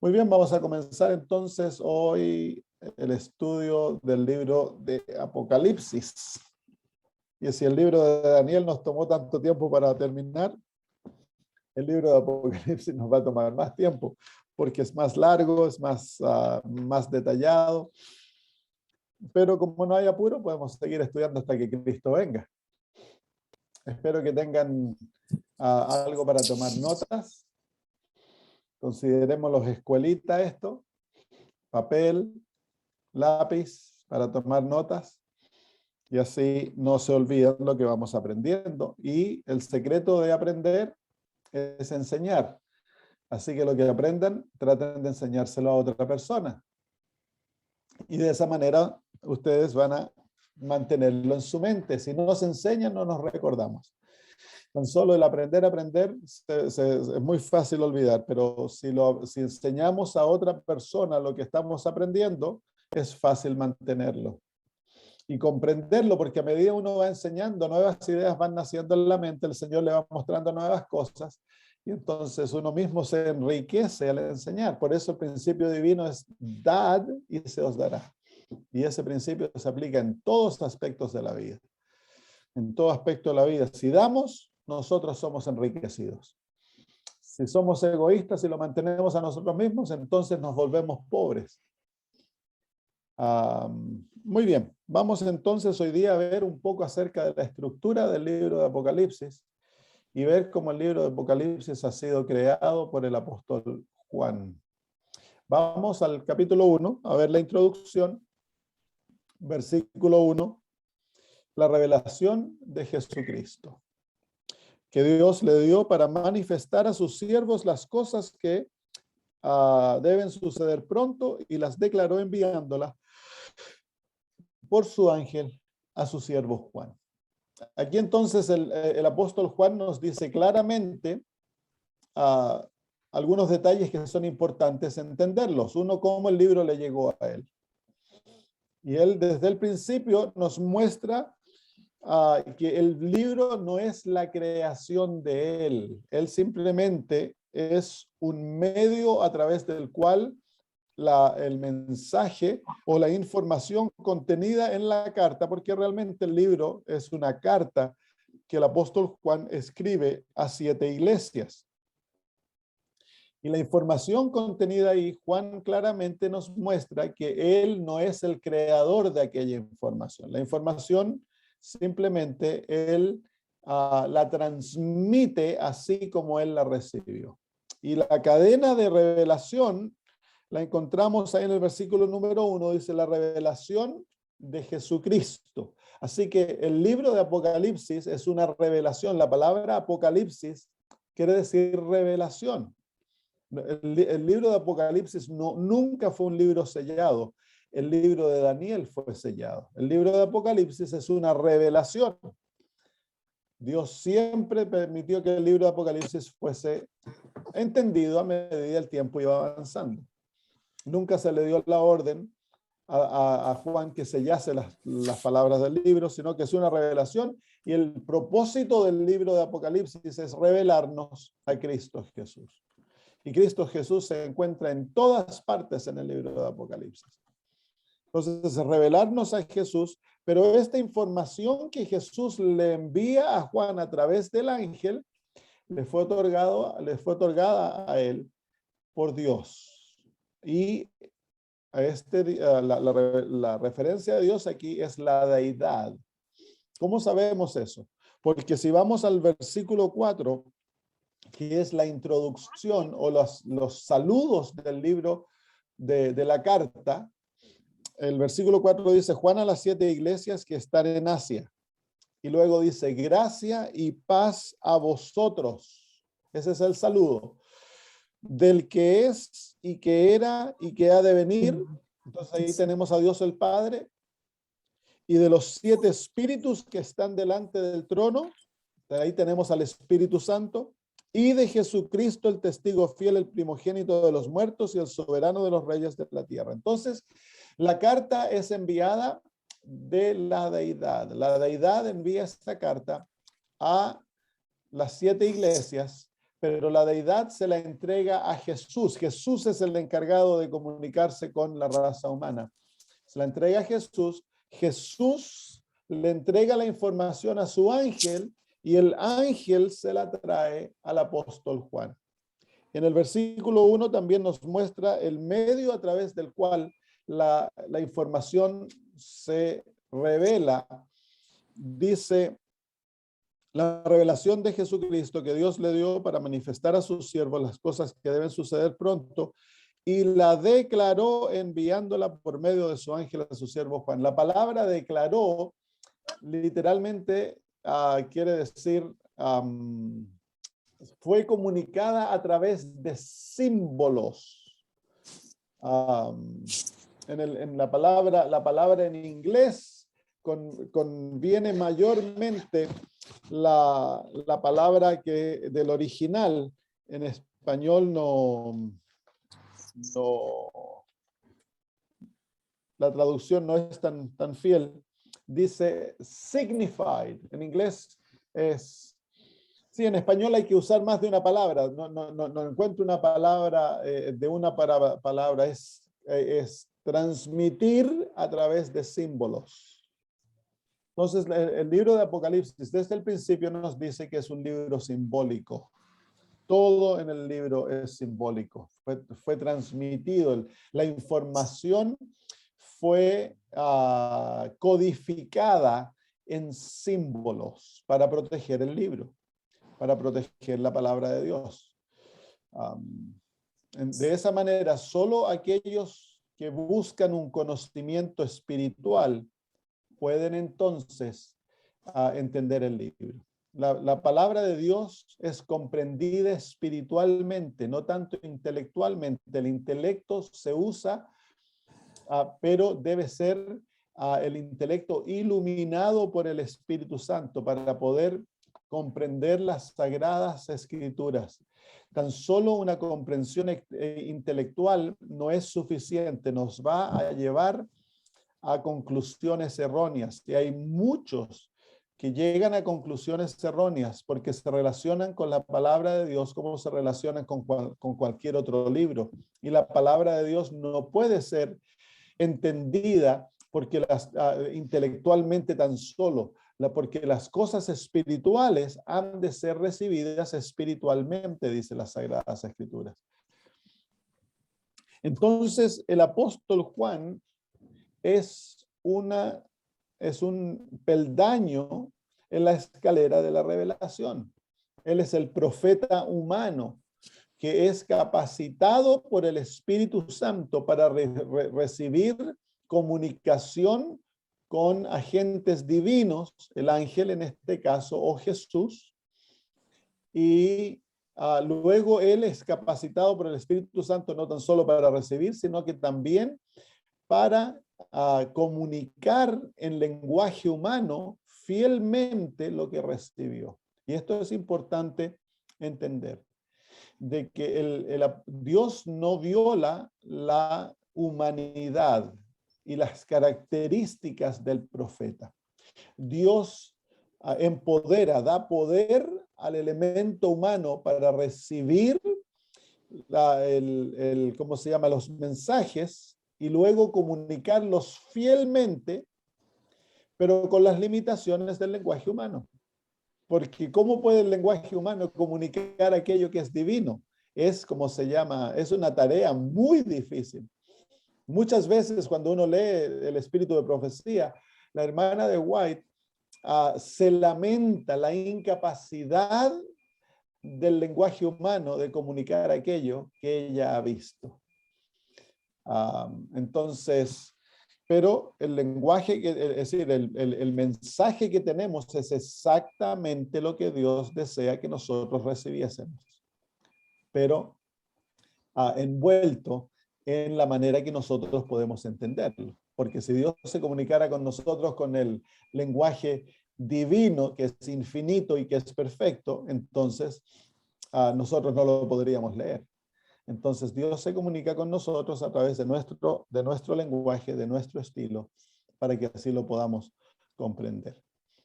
Muy bien, vamos a comenzar entonces hoy el estudio del libro de Apocalipsis. Y si el libro de Daniel nos tomó tanto tiempo para terminar, el libro de Apocalipsis nos va a tomar más tiempo, porque es más largo, es más detallado. Pero como no hay apuro, podemos seguir estudiando hasta que Cristo venga. Espero que tengan algo para tomar notas. Considerémoslos escuelita esto, papel, lápiz para tomar notas y así no se olviden lo que vamos aprendiendo. Y el secreto de aprender es enseñar. Así que lo que aprendan, traten de enseñárselo a otra persona. Y de esa manera ustedes van a mantenerlo en su mente. Si no nos enseñan, no nos recordamos. Tan solo el aprender es muy fácil olvidar, pero si enseñamos a otra persona lo que estamos aprendiendo, es fácil mantenerlo y comprenderlo, porque a medida uno va enseñando, nuevas ideas van naciendo en la mente, el Señor le va mostrando nuevas cosas, y entonces uno mismo se enriquece al enseñar. Por eso el principio divino es dad y se os dará. Y ese principio se aplica en todos los aspectos de la vida. En todo aspecto de la vida. Si damos, nosotros somos enriquecidos. Si somos egoístas y lo mantenemos a nosotros mismos, entonces nos volvemos pobres. Muy bien, vamos entonces hoy día a ver un poco acerca de la estructura del libro de Apocalipsis y ver cómo el libro de Apocalipsis ha sido creado por el apóstol Juan. Vamos al capítulo 1, a ver la introducción, versículo 1, la revelación de Jesucristo, que Dios le dio para manifestar a sus siervos las cosas que deben suceder pronto y las declaró enviándolas por su ángel a su siervo Juan. Aquí entonces el apóstol Juan nos dice claramente algunos detalles que son importantes entenderlos. Uno, cómo el libro le llegó a él. Y él desde el principio nos muestra que el libro no es la creación de él. Él simplemente es un medio a través del cual el mensaje o la información contenida en la carta, porque realmente el libro es una carta que el apóstol Juan escribe a 7 iglesias. Y la información contenida ahí, Juan claramente nos muestra que él no es el creador de aquella información. La información simplemente él la transmite así como él la recibió. Y la cadena de revelación la encontramos ahí en el versículo número 1, dice la revelación de Jesucristo. Así que el libro de Apocalipsis es una revelación. La palabra Apocalipsis quiere decir revelación. El libro de Apocalipsis nunca fue un libro sellado. El libro de Daniel fue sellado. El libro de Apocalipsis es una revelación. Dios siempre permitió que el libro de Apocalipsis fuese entendido a medida que el tiempo iba avanzando. Nunca se le dio la orden a Juan que sellase las palabras del libro, sino que es una revelación, y el propósito del libro de Apocalipsis es revelarnos a Cristo Jesús. Y Cristo Jesús se encuentra en todas partes en el libro de Apocalipsis. Entonces, es revelarnos a Jesús, pero esta información que Jesús le envía a Juan a través del ángel, le fue otorgada a él por Dios. Y la referencia de Dios aquí es la deidad. ¿Cómo sabemos eso? Porque si vamos al versículo 4, que es la introducción o los saludos del libro de la carta, el versículo 4 dice: Juan a las 7 iglesias que están en Asia. Y luego dice: gracia y paz a vosotros. Ese es el saludo. Del que es y que era y que ha de venir. Entonces ahí tenemos a Dios el Padre. Y de los 7 espíritus que están delante del trono, ahí tenemos al Espíritu Santo. Y de Jesucristo, el testigo fiel, el primogénito de los muertos y el soberano de los reyes de la tierra. Entonces, la carta es enviada de la deidad. La deidad envía esta carta a las 7 iglesias, pero la deidad se la entrega a Jesús. Jesús es el encargado de comunicarse con la raza humana. Se la entrega a Jesús. Jesús le entrega la información a su ángel y el ángel se la trae al apóstol Juan. En el versículo 1 también nos muestra el medio a través del cual la información se revela. Dice, la revelación de Jesucristo que Dios le dio para manifestar a sus siervos las cosas que deben suceder pronto, y la declaró enviándola por medio de su ángel a su siervo Juan. La palabra declaró literalmente quiere decir fue comunicada a través de símbolos. En la palabra en inglés conviene mayormente la palabra que del original. En español no, la traducción no es tan fiel. Dice signified. En inglés es, sí, en español hay que usar más de una palabra. No encuentro una palabra de una palabra. Es transmitir a través de símbolos. Entonces, el libro de Apocalipsis desde el principio nos dice que es un libro simbólico. Todo en el libro es simbólico. Fue transmitido. La información fue codificada en símbolos para proteger el libro, para proteger la palabra de Dios. De esa manera, solo aquellos que buscan un conocimiento espiritual pueden entonces entender el libro. La palabra de Dios es comprendida espiritualmente, no tanto intelectualmente. El intelecto se usa, pero debe ser el intelecto iluminado por el Espíritu Santo para poder comprender las sagradas escrituras. Tan solo una comprensión intelectual no es suficiente, nos va a llevar a conclusiones erróneas. Y hay muchos que llegan a conclusiones erróneas porque se relacionan con la palabra de Dios como se relacionan con cualquier otro libro. Y la palabra de Dios no puede ser entendida porque intelectualmente tan solo, porque las cosas espirituales han de ser recibidas espiritualmente, dice las Sagradas Escrituras. Entonces, el apóstol Juan es un peldaño en la escalera de la revelación. Él es el profeta humano que es capacitado por el Espíritu Santo para recibir comunicación con agentes divinos, el ángel en este caso, o Jesús, y luego él es capacitado por el Espíritu Santo no tan solo para recibir, sino que también para comunicar en lenguaje humano fielmente lo que recibió. Y esto es importante entender, de que Dios no viola la humanidad y las características del profeta. Dios empodera, da poder al elemento humano para recibir ¿cómo se llama? Los mensajes y luego comunicarlos fielmente, pero con las limitaciones del lenguaje humano. Porque ¿cómo puede el lenguaje humano comunicar aquello que es divino? Es como se llama, es una tarea muy difícil. Muchas veces cuando uno lee el espíritu de profecía, la hermana de White se lamenta la incapacidad del lenguaje humano de comunicar aquello que ella ha visto. Entonces, pero el lenguaje, es decir, el mensaje que tenemos es exactamente lo que Dios desea que nosotros recibiésemos, pero envuelto en la manera que nosotros podemos entenderlo. Porque si Dios se comunicara con nosotros con el lenguaje divino, que es infinito y que es perfecto, entonces nosotros no lo podríamos leer. Entonces Dios se comunica con nosotros a través de nuestro lenguaje, de nuestro estilo, para que así lo podamos comprender.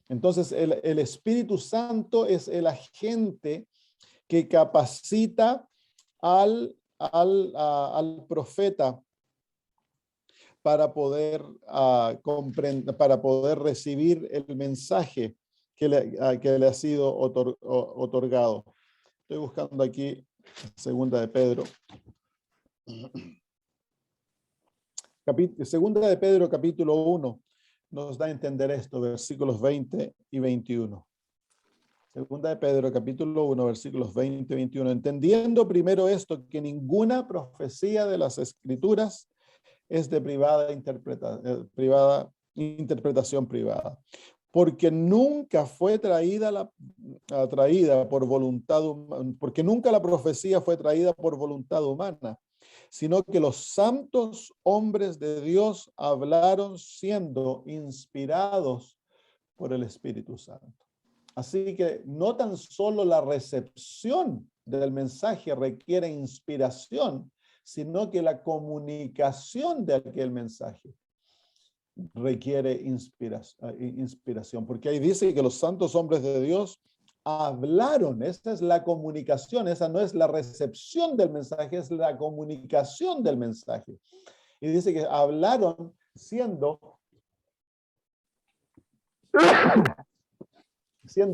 Entonces el Espíritu Santo es el agente que capacita al profeta para poder comprender, para poder recibir el mensaje que le ha sido otorgado. Estoy buscando aquí Segunda de Pedro. Segunda de Pedro, capítulo 1, nos da a entender esto, versículos 20 y 21. Segunda de Pedro, capítulo 1, versículos 20 y 21. Entendiendo primero esto, que ninguna profecía de las Escrituras es de interpretación privada, porque nunca fue porque nunca la profecía fue traída por voluntad humana, sino que los santos hombres de Dios hablaron siendo inspirados por el Espíritu Santo. Así que no tan solo la recepción del mensaje requiere inspiración, sino que la comunicación de aquel mensaje requiere inspiración, porque ahí dice que los santos hombres de Dios hablaron. Esa es la comunicación, esa no es la recepción del mensaje, es la comunicación del mensaje. Y dice que hablaron siendo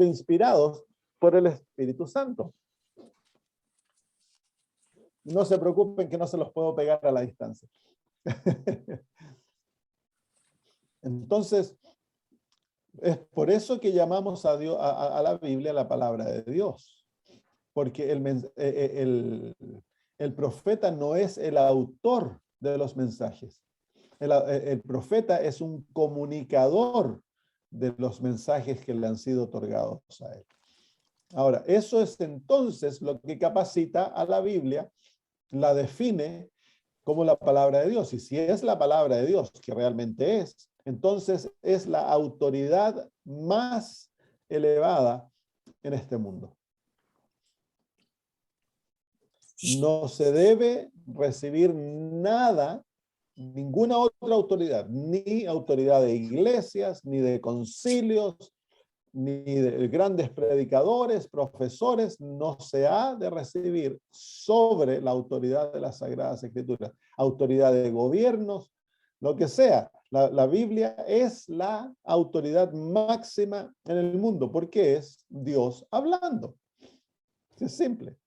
inspirados por el Espíritu Santo. No se preocupen que no se los puedo pegar a la distancia. Entonces, es por eso que llamamos a Dios, a la Biblia, la palabra de Dios. Porque el profeta no es el autor de los mensajes. El profeta es un comunicador de los mensajes que le han sido otorgados a él. Ahora, eso es entonces lo que capacita a la Biblia, la define como la palabra de Dios. Y si es la palabra de Dios, que realmente es, entonces es la autoridad más elevada en este mundo. No se debe recibir nada, ninguna otra autoridad, ni autoridad de iglesias, ni de concilios, ni de grandes predicadores, profesores, no se ha de recibir sobre la autoridad de las Sagradas Escrituras, autoridad de gobiernos, lo que sea. La Biblia es la autoridad máxima en el mundo, porque es Dios hablando. Es simple.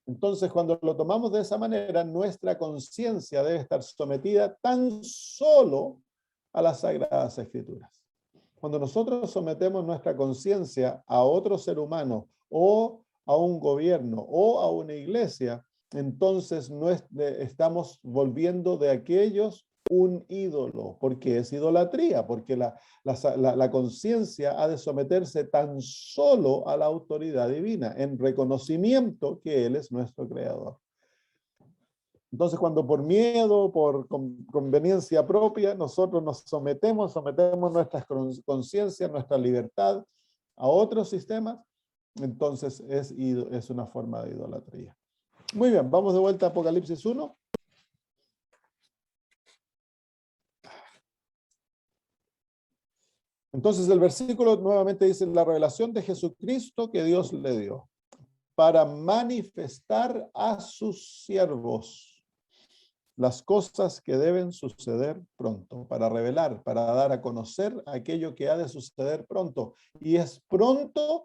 Entonces, cuando lo tomamos de esa manera, nuestra conciencia debe estar sometida tan solo a las Sagradas Escrituras. Cuando nosotros sometemos nuestra conciencia a otro ser humano o a un gobierno o a una iglesia, entonces estamos volviendo de aquellos un ídolo, porque es idolatría, porque la conciencia ha de someterse tan solo a la autoridad divina, en reconocimiento que Él es nuestro creador. Entonces, cuando por miedo, por conveniencia propia, nosotros nos sometemos nuestras conciencias, nuestra libertad a otros sistemas, entonces es una forma de idolatría. Muy bien, vamos de vuelta a Apocalipsis 1. Entonces el versículo nuevamente dice: la revelación de Jesucristo que Dios le dio para manifestar a sus siervos las cosas que deben suceder pronto, para revelar, para dar a conocer aquello que ha de suceder pronto. Y es pronto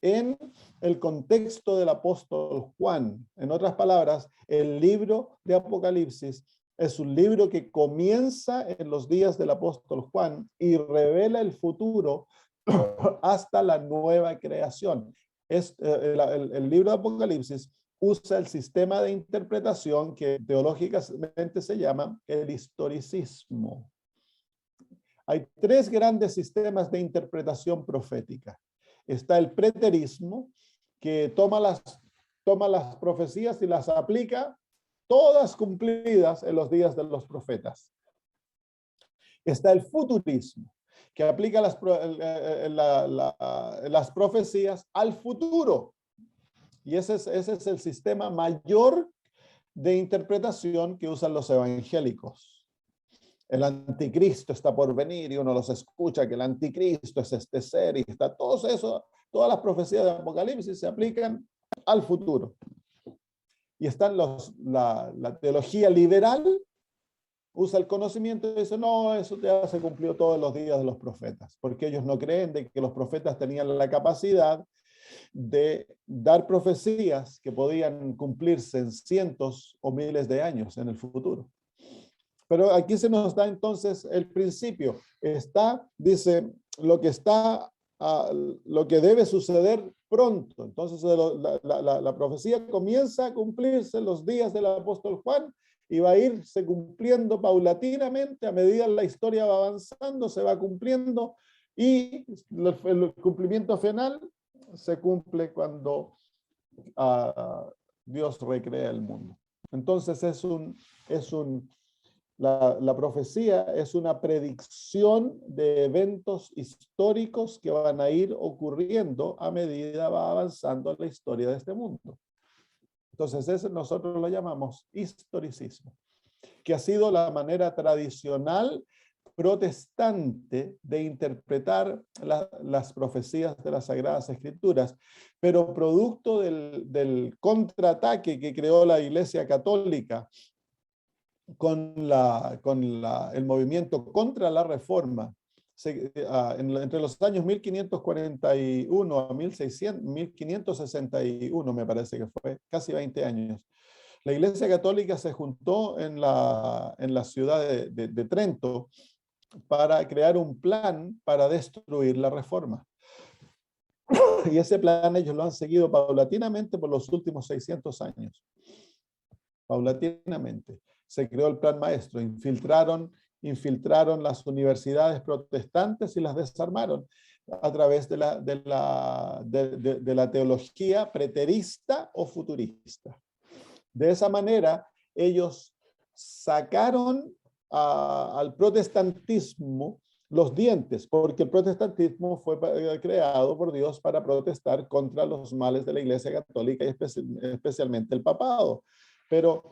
en el contexto del apóstol Juan. En otras palabras, el libro de Apocalipsis es un libro que comienza en los días del apóstol Juan y revela el futuro hasta la nueva creación. El libro de Apocalipsis usa el sistema de interpretación que teológicamente se llama el historicismo. Hay tres grandes sistemas de interpretación profética. Está el preterismo, que toma las profecías y las aplica todas cumplidas en los días de los profetas. Está el futurismo, que aplica las profecías al futuro. Y ese es el sistema mayor de interpretación que usan los evangélicos. El anticristo está por venir y uno los escucha que el anticristo es este ser y está todo eso, todas las profecías de Apocalipsis se aplican al futuro. Y están la teología liberal, usa el conocimiento y dice, no, eso ya se cumplió todos los días de los profetas, porque ellos no creen de que los profetas tenían la capacidad de dar profecías que podían cumplirse en cientos o miles de años en el futuro. Pero aquí se nos da entonces el principio. Dice, lo que debe suceder pronto. Entonces la profecía comienza a cumplirse en los días del apóstol Juan y va a irse cumpliendo paulatinamente a medida que la historia va avanzando, se va cumpliendo y el cumplimiento final se cumple cuando Dios recrea el mundo. Entonces la profecía es una predicción de eventos históricos que van a ir ocurriendo a medida va avanzando la historia de este mundo. Entonces eso nosotros lo llamamos historicismo, que ha sido la manera tradicional protestante de interpretar las profecías de las Sagradas Escrituras, pero producto del contraataque que creó la Iglesia Católica con el movimiento contra la Reforma, entre los años 1541 a 1561, me parece que fue, casi 20 años, la Iglesia Católica se juntó en la ciudad de Trento para crear un plan para destruir la Reforma. Y ese plan ellos lo han seguido paulatinamente por los últimos 600 años. Paulatinamente. Se creó el plan maestro, infiltraron las universidades protestantes y las desarmaron a través de la teología preterista o futurista. De esa manera, ellos sacaron al protestantismo los dientes, porque el protestantismo fue creado por Dios para protestar contra los males de la Iglesia Católica y especialmente el papado. Pero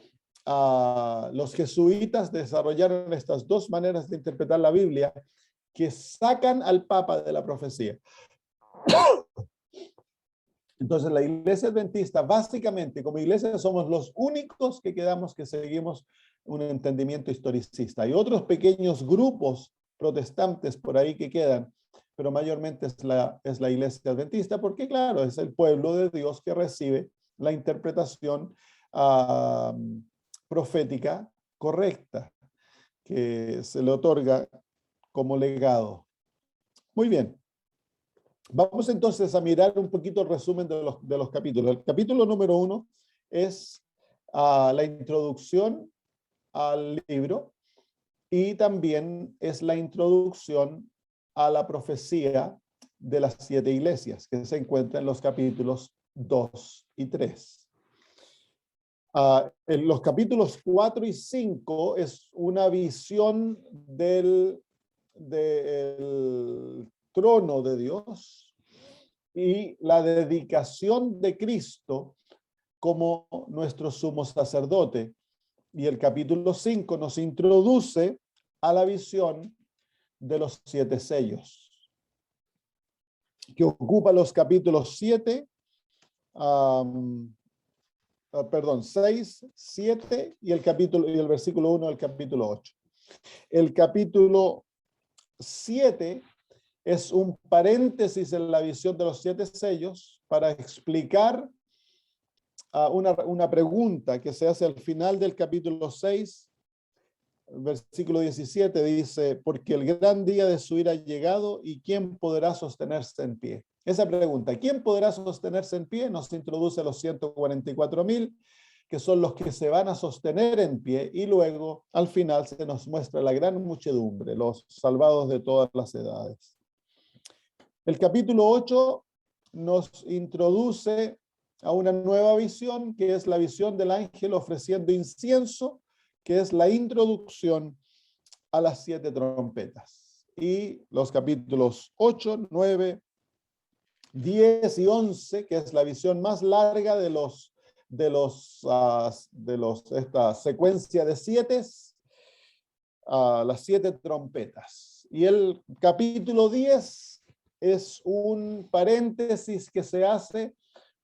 los jesuitas desarrollaron estas dos maneras de interpretar la Biblia que sacan al Papa de la profecía. Entonces la Iglesia Adventista, básicamente como iglesia, somos los únicos que quedamos que seguimos un entendimiento historicista. Hay otros pequeños grupos protestantes por ahí que quedan, pero mayormente es la Iglesia Adventista, porque claro, es el pueblo de Dios que recibe la interpretación profética correcta que se le otorga como legado. Muy bien. Vamos entonces a mirar un poquito el resumen de los capítulos. El capítulo número 1 es la introducción al libro y también es la introducción a la profecía de las 7 iglesias que se encuentra en los capítulos 2 y 3. En los capítulos 4 y 5 es una visión del trono de Dios y la dedicación de Cristo como nuestro sumo sacerdote. Y el capítulo 5 nos introduce a la visión de los 7 sellos, que ocupa los capítulos 6, 7 y el versículo 1 del capítulo 8. El capítulo 7 es un paréntesis en la visión de los 7 sellos para explicar una pregunta que se hace al final del capítulo 6, versículo 17, dice, porque el gran día de su ira ha llegado y ¿quién podrá sostenerse en pie? Esa pregunta, ¿quién podrá sostenerse en pie? Nos introduce a los 144,000, que son los que se van a sostener en pie, y luego al final se nos muestra la gran muchedumbre, los salvados de todas las edades. El capítulo 8 nos introduce a una nueva visión, que es la visión del ángel ofreciendo incienso, que es la introducción a las 7 trompetas. Y los capítulos 8, 9, 10 y 11, que es la visión más larga de esta secuencia de 7, las 7 trompetas. Y el capítulo 10 es un paréntesis que se hace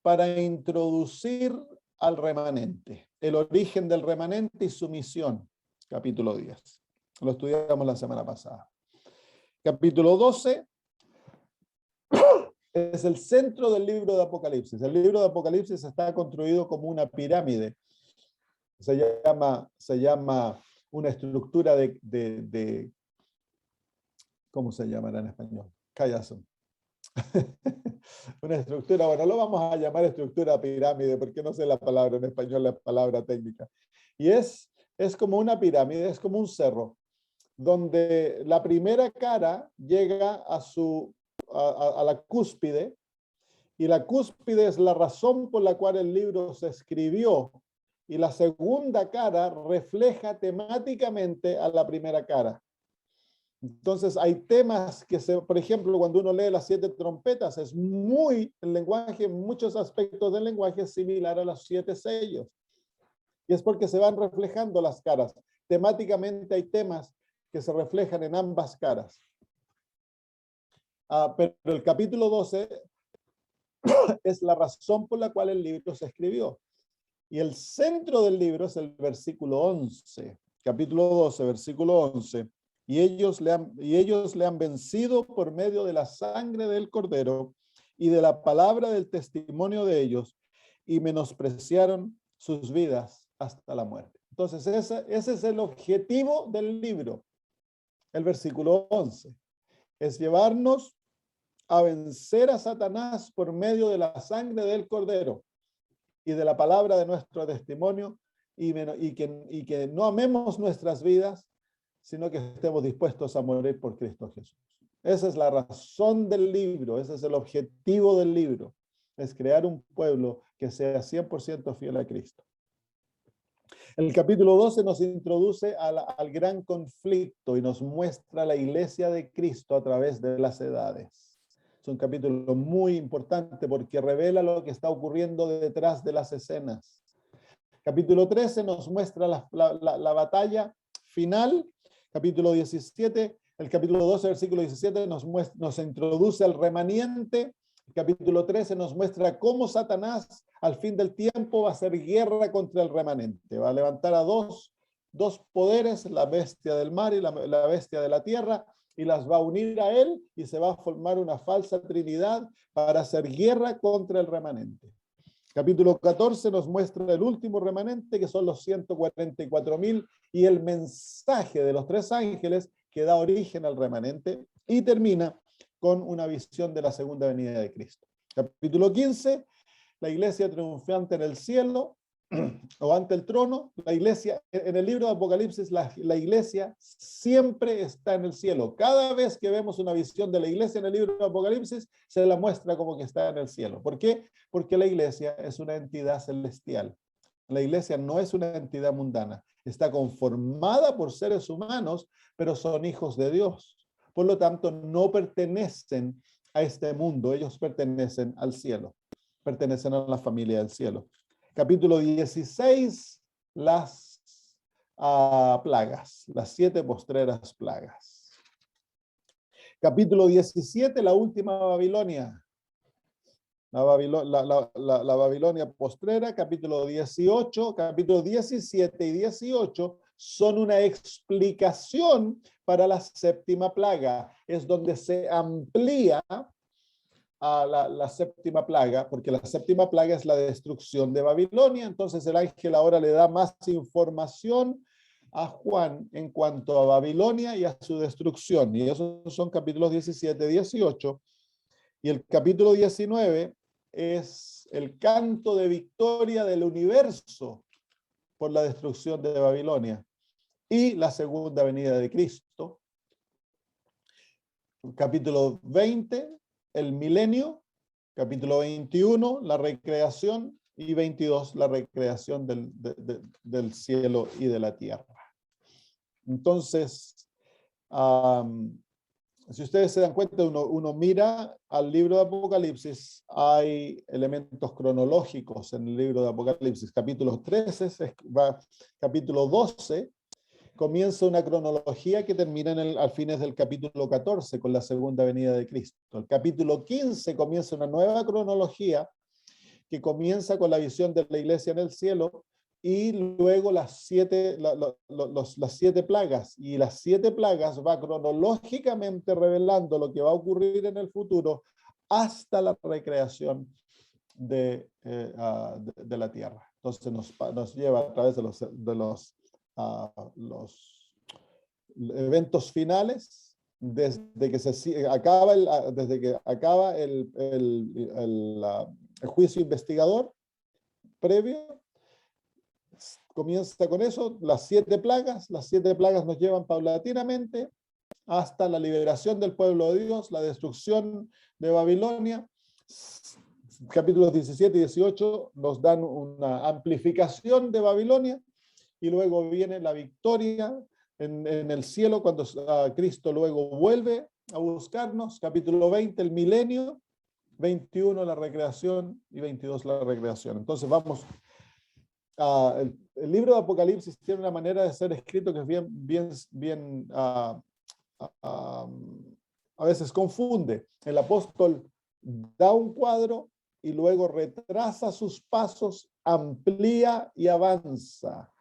para introducir al remanente, el origen del remanente y su misión, capítulo 10. Lo estudiamos la semana pasada. Capítulo 12 es el centro del libro de Apocalipsis. El libro de Apocalipsis está construido como una pirámide. Se llama una estructura de ¿cómo se llamará en español? Chiasm. Una estructura, bueno, lo vamos a llamar estructura pirámide, porque no sé la palabra en español, la palabra técnica. Y es como una pirámide, es como un cerro, donde la primera cara llega a la cúspide, y la cúspide es la razón por la cual el libro se escribió, y la segunda cara refleja temáticamente a la primera cara. Entonces hay temas que, por ejemplo, cuando uno lee las 7 trompetas, el lenguaje, en muchos aspectos del lenguaje es similar a los 7 sellos. Y es porque se van reflejando las caras. Temáticamente hay temas que se reflejan en ambas caras. Pero el capítulo 12 es la razón por la cual el libro se escribió. Y el centro del libro es el versículo 11. Capítulo 12, versículo 11. Y ellos le han vencido por medio de la sangre del Cordero y de la palabra del testimonio de ellos, y menospreciaron sus vidas hasta la muerte. Entonces, ese es el objetivo del libro. El versículo 11 es llevarnos a vencer a Satanás por medio de la sangre del Cordero y de la palabra de nuestro testimonio, y que no amemos nuestras vidas, sino que estemos dispuestos a morir por Cristo Jesús. Esa es la razón del libro, ese es el objetivo del libro, es crear un pueblo que sea 100% fiel a Cristo. El capítulo 12 nos introduce al gran conflicto y nos muestra la iglesia de Cristo a través de las edades. Es un capítulo muy importante porque revela lo que está ocurriendo detrás de las escenas. Capítulo 13 nos muestra la batalla final. Capítulo 17, el capítulo 12, versículo 17 nos introduce al remanente. El capítulo 13 nos muestra cómo Satanás al fin del tiempo va a hacer guerra contra el remanente. Va a levantar a dos poderes, la bestia del mar y la bestia de la tierra, y las va a unir a él, y se va a formar una falsa trinidad para hacer guerra contra el remanente. Capítulo 14 nos muestra el último remanente, que son los 144,000, y el mensaje de los 3 ángeles que da origen al remanente, y termina con una visión de la segunda venida de Cristo. Capítulo 15, la iglesia triunfante en el cielo, o ante el trono. La iglesia, en el libro de Apocalipsis, la iglesia siempre está en el cielo. Cada vez que vemos una visión de la iglesia en el libro de Apocalipsis, se la muestra como que está en el cielo. ¿Por qué? Porque la iglesia es una entidad celestial. La iglesia no es una entidad mundana. Está conformada por seres humanos, pero son hijos de Dios. Por lo tanto, no pertenecen a este mundo. Ellos pertenecen al cielo. Pertenecen a la familia del cielo. Capítulo 16, las plagas, las 7 postreras plagas. Capítulo 17, la última Babilonia. La Babilonia postrera. Capítulo 18, capítulo 17 y 18 son una explicación para la 7ª plaga. Es donde se amplía a la 7ª plaga, porque la 7ª plaga es la destrucción de Babilonia. Entonces el ángel ahora le da más información a Juan en cuanto a Babilonia y a su destrucción. Y esos son capítulos 17, 18. Y el capítulo 19 es el canto de victoria del universo por la destrucción de Babilonia y la segunda venida de Cristo. Capítulo 20, el milenio. Capítulo 21, la recreación, y 22, la recreación del cielo y de la tierra. Entonces, si ustedes se dan cuenta, uno mira al libro de Apocalipsis, hay elementos cronológicos en el libro de Apocalipsis. Capítulo 13, capítulo 12, comienza una cronología que termina al fines del capítulo 14 con la segunda venida de Cristo. El capítulo 15 comienza una nueva cronología que comienza con la visión de la iglesia en el cielo y luego las 7 plagas. Y las 7 plagas va cronológicamente revelando lo que va a ocurrir en el futuro hasta la recreación de la tierra. Entonces nos lleva a través de los eventos finales, desde que acaba el juicio investigador previo, comienza con eso, las 7 plagas. Las 7 plagas nos llevan paulatinamente hasta la liberación del pueblo de Dios, la destrucción de Babilonia. Capítulos 17 y 18 nos dan una amplificación de Babilonia, y luego viene la victoria en el cielo cuando Cristo luego vuelve a buscarnos. Capítulo 20, el milenio, 21 la recreación y 22 la recreación. Entonces vamos el libro de Apocalipsis tiene una manera de ser escrito que es bien a veces confunde. El apóstol da un cuadro y luego retrasa sus pasos, amplía y avanza.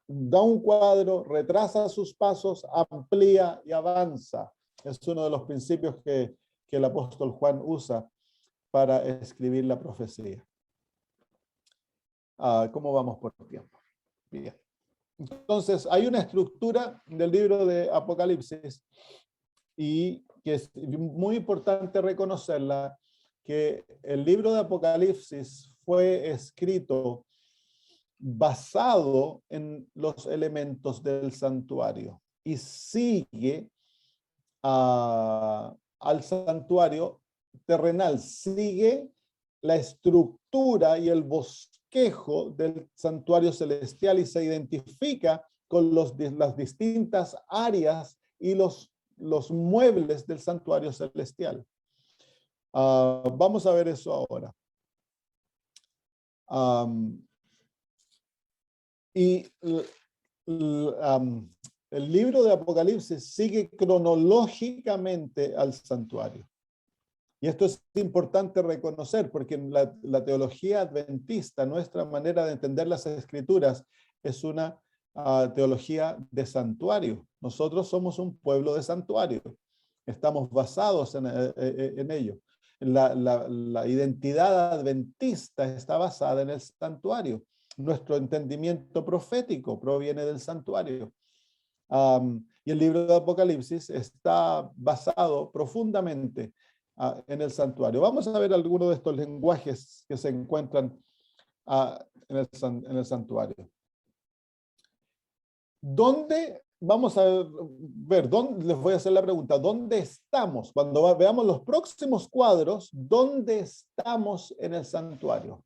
Da un cuadro, retrasa sus pasos, amplía y avanza. Es uno de los principios que el apóstol Juan usa para escribir la profecía. ¿Cómo vamos por tiempo? Bien. Entonces, hay una estructura del libro de Apocalipsis y que es muy importante reconocerla, que el libro de Apocalipsis fue escrito basado en los elementos del santuario y sigue al santuario terrenal, sigue la estructura y el bosquejo del santuario celestial y se identifica con las distintas áreas y los muebles del santuario celestial. Vamos a ver eso ahora. El libro de Apocalipsis sigue cronológicamente al santuario. Y esto es importante reconocer porque en la teología adventista, nuestra manera de entender las escrituras es una teología de santuario. Nosotros somos un pueblo de santuario. Estamos basados en ello. La identidad adventista está basada en el santuario. Nuestro entendimiento profético proviene del santuario. Y el libro de Apocalipsis está basado profundamente en el santuario. Vamos a ver algunos de estos lenguajes que se encuentran en el santuario. ¿Dónde? Vamos a ver, les voy a hacer la pregunta, ¿dónde estamos? Cuando veamos los próximos cuadros, ¿dónde estamos en el santuario?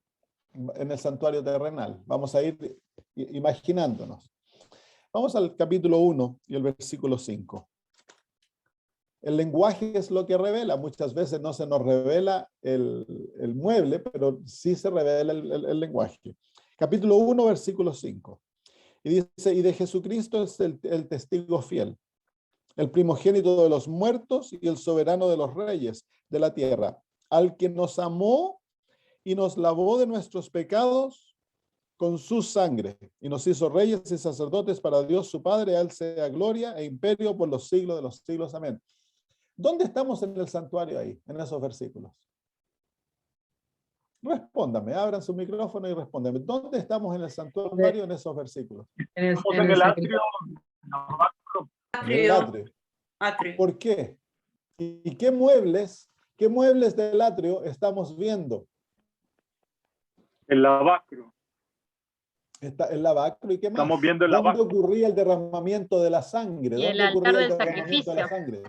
En el santuario terrenal. Vamos a ir imaginándonos. Vamos al capítulo 1 y el versículo 5. El lenguaje es lo que revela. Muchas veces no se nos revela el mueble, pero sí se revela el lenguaje. Capítulo 1, versículo 5. Y dice, y de Jesucristo es el testigo fiel, el primogénito de los muertos y el soberano de los reyes de la tierra, al que nos amó y nos lavó de nuestros pecados con su sangre, y nos hizo reyes y sacerdotes para Dios su Padre. A él sea gloria e imperio por los siglos de los siglos. Amén. ¿Dónde estamos en el santuario ahí, en esos versículos? Respóndame, abran su micrófono y respóndame. ¿Dónde estamos en el santuario en esos versículos? En el atrio. En el atrio. ¿Por qué? ¿Y qué muebles del atrio estamos viendo? El lavacro. Está el lavacro, ¿y qué más? Estamos viendo el lavacro. ¿Dónde ocurría el derramamiento de la sangre? Y ¿Dónde ocurría el derramamiento de la sangre?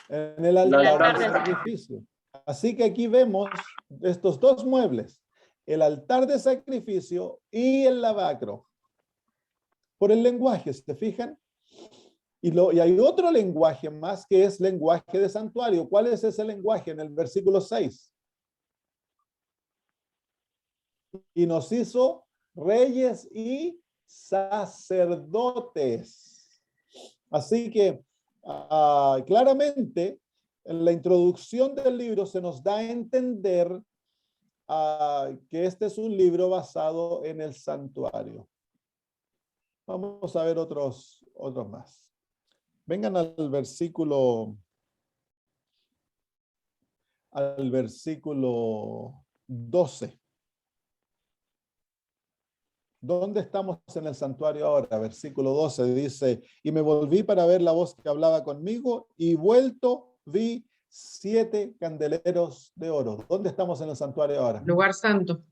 En el altar de sacrificio. Así que aquí vemos estos dos muebles, el altar de sacrificio y el lavacro. Por el lenguaje, ¿se fijan? Y hay otro lenguaje más que es lenguaje de santuario. ¿Cuál es ese lenguaje? En el versículo 6. Y nos hizo reyes y sacerdotes. Así que claramente en la introducción del libro se nos da a entender que este es un libro basado en el santuario. Vamos a ver otros más. Vengan al versículo 12. ¿Dónde estamos en el santuario ahora? Versículo 12 dice, y me volví para ver la voz que hablaba conmigo, y vuelto vi 7 candeleros de oro. ¿Dónde estamos en el santuario ahora? Lugar santo.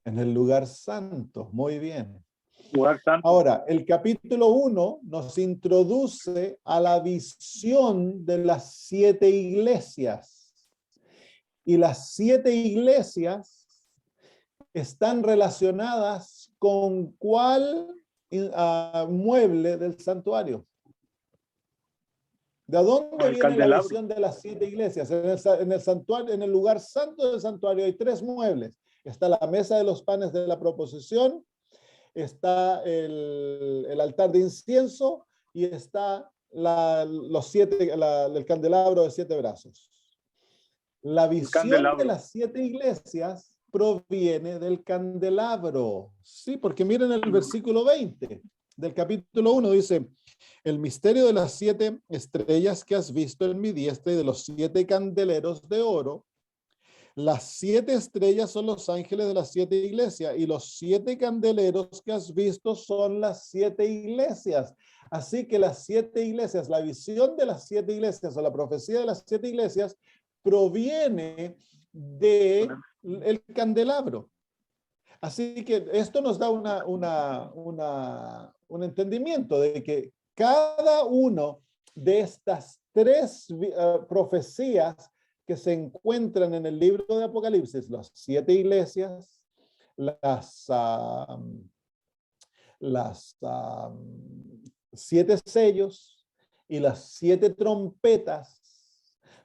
En el lugar santo. Muy bien. Lugar santo. Ahora, el capítulo 1 nos introduce a la visión de las 7 iglesias. Y las 7 iglesias están relacionadas con cuál mueble del santuario. ¿De dónde viene la visión de las 7 iglesias? En el santuario, en el lugar santo del santuario hay 3 muebles. Está la mesa de los panes de la proposición, está el altar de incienso y está el candelabro de 7 brazos. La visión de las 7 iglesias proviene del candelabro. Sí, porque miren el versículo 20 del capítulo 1, dice, el misterio de las 7 estrellas que has visto en mi diestra y de los 7 candeleros de oro. Las 7 estrellas son los ángeles de las 7 iglesias y los 7 candeleros que has visto son las 7 iglesias. Así que las 7 iglesias, la visión de las 7 iglesias o la profecía de las 7 iglesias proviene del candelabro. Así que esto nos da un entendimiento de que cada uno de estas 3 profecías que se encuentran en el libro de Apocalipsis, las 7 iglesias, las 7 sellos y las 7 trompetas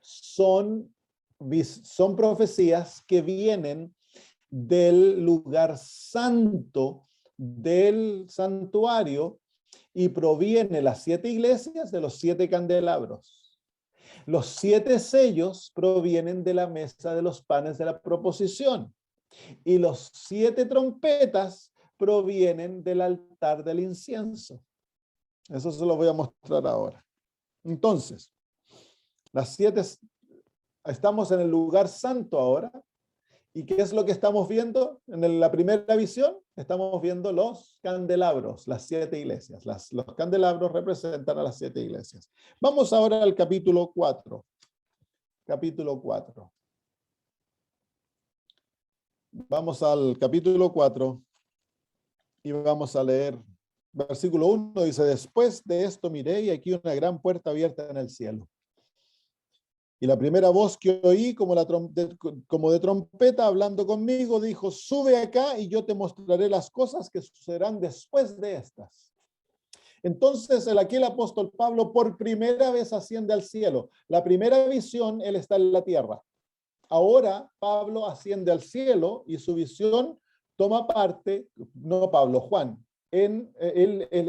son profecías que vienen del lugar santo del santuario y proviene las 7 iglesias de los 7 candelabros. Los 7 sellos provienen de la mesa de los panes de la proposición y los 7 trompetas provienen del altar del incienso. Eso se lo voy a mostrar ahora. Entonces, estamos en el lugar santo ahora. ¿Y qué es lo que estamos viendo? En la primera visión estamos viendo los candelabros, las 7 iglesias. Los candelabros representan a las 7 iglesias. Vamos ahora al capítulo 4. Capítulo 4. Vamos al capítulo 4 y vamos a leer versículo 1. Dice, después de esto miré y aquí una gran puerta abierta en el cielo. Y la primera voz que oí, como de trompeta hablando conmigo, dijo, sube acá y yo te mostraré las cosas que sucederán después de estas. Entonces, aquí el apóstol Pablo por primera vez asciende al cielo. La primera visión, él está en la tierra. Ahora, Pablo asciende al cielo y su visión toma parte, no Pablo, Juan.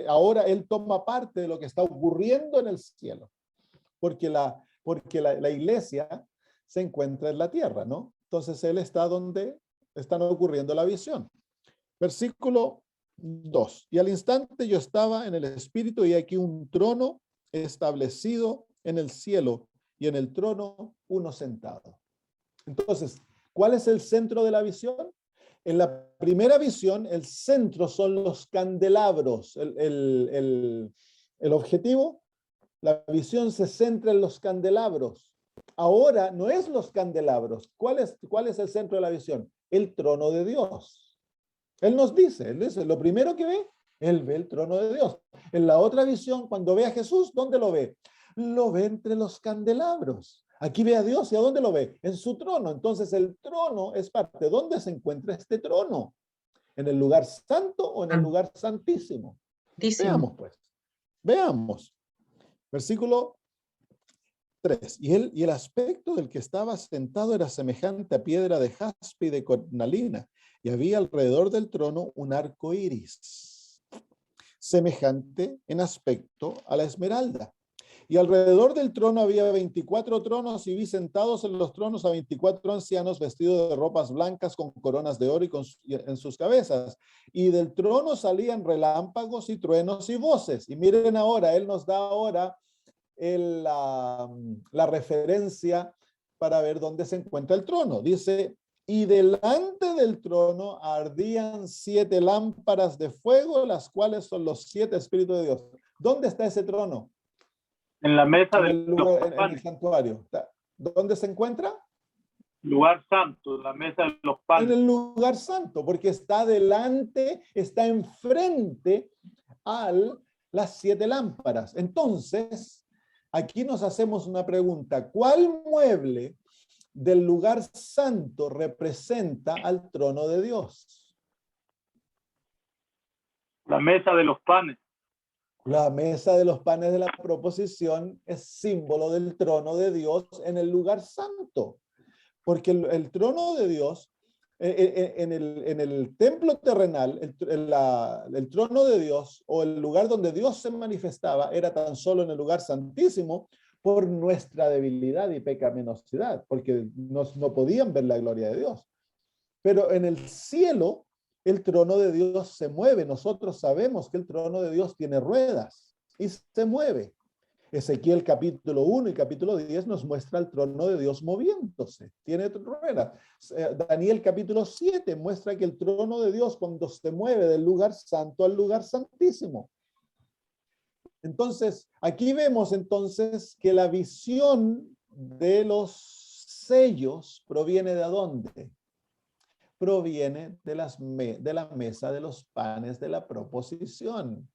Ahora él toma parte de lo que está ocurriendo en el cielo. Porque la iglesia se encuentra en la tierra, ¿no? Entonces él está donde están ocurriendo la visión. Versículo 2. Y al instante yo estaba en el espíritu y aquí un trono establecido en el cielo y en el trono uno sentado. Entonces, ¿cuál es el centro de la visión? En la primera visión, el centro son los candelabros. El objetivo, la visión se centra en los candelabros. Ahora no es los candelabros. ¿Cuál es el centro de la visión? El trono de Dios. Él dice, lo primero que ve, él ve el trono de Dios. En la otra visión, cuando ve a Jesús, ¿dónde lo ve? Lo ve entre los candelabros. Aquí ve a Dios, ¿y a dónde lo ve? En su trono. Entonces el trono es parte. ¿Dónde se encuentra este trono? ¿En el lugar santo o en el lugar santísimo? Veamos pues. Veamos. Versículo 3. Y el aspecto del que estaba sentado era semejante a piedra de jaspe y de cornalina, y había alrededor del trono un arco iris, semejante en aspecto a la esmeralda. Y alrededor del trono había 24 tronos y vi sentados en los tronos a 24 ancianos vestidos de ropas blancas con coronas de oro en sus cabezas. Y del trono salían relámpagos y truenos y voces. Y miren ahora, él nos da ahora la referencia para ver dónde se encuentra el trono. Dice, y delante del trono ardían 7 lámparas de fuego, las cuales son los 7 espíritus de Dios. ¿Dónde está ese trono? En la mesa En de el los lugar, en el panes. santuario. ¿Dónde se encuentra? Lugar santo, la mesa de los En panes. el lugar santo, porque está delante, está enfrente a las 7 lámparas. Entonces, aquí nos hacemos una pregunta. ¿Cuál mueble del lugar santo representa al trono de Dios? La mesa de los panes. La mesa de los panes de la proposición es símbolo del trono de Dios en el lugar santo, porque el trono de Dios, en el templo terrenal, el trono de Dios o el lugar donde Dios se manifestaba era tan solo en el lugar santísimo por nuestra debilidad y pecaminosidad, porque no podían ver la gloria de Dios. Pero en el cielo, el trono de Dios se mueve. Nosotros sabemos que el trono de Dios tiene ruedas y se mueve. Ezequiel capítulo 1 y capítulo 10 nos muestra el trono de Dios moviéndose. Tiene ruedas. Daniel capítulo 7 muestra que el trono de Dios cuando se mueve del lugar santo al lugar santísimo. Entonces, aquí vemos entonces que la visión de los sellos proviene de dónde? Proviene de la mesa de los panes de la proposición.